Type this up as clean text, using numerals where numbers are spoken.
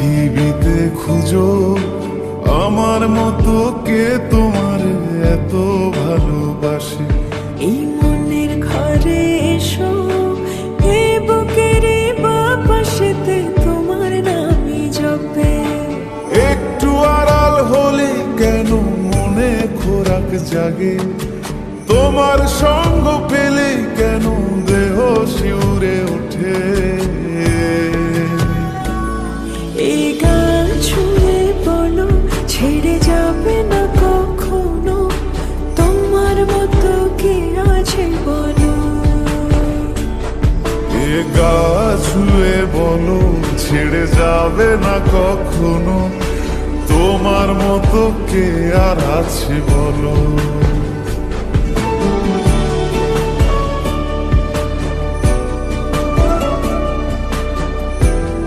পৃথিবীতে খুঁজো আমার মতো কে তোমার এত ভালোবাসে। এই মনের ঘরে এসো, এই বুকের বাপাশেতে তোমার নামই জপে। একটু আড়াল হলে কেন মনে খোরাক জাগে, তোমার সঙ্গ পেলে কেন দেহ শিউরে ওঠে। এই গান ছুঁয়ে বলো, ছেড়ে যাবে না কখনো, তোমার মতো কে আছে বলো। এ গা ছুঁয়ে বলো, ছেড়ে যাবে না কখনো, তোমার মতো কে আর আছে বলো।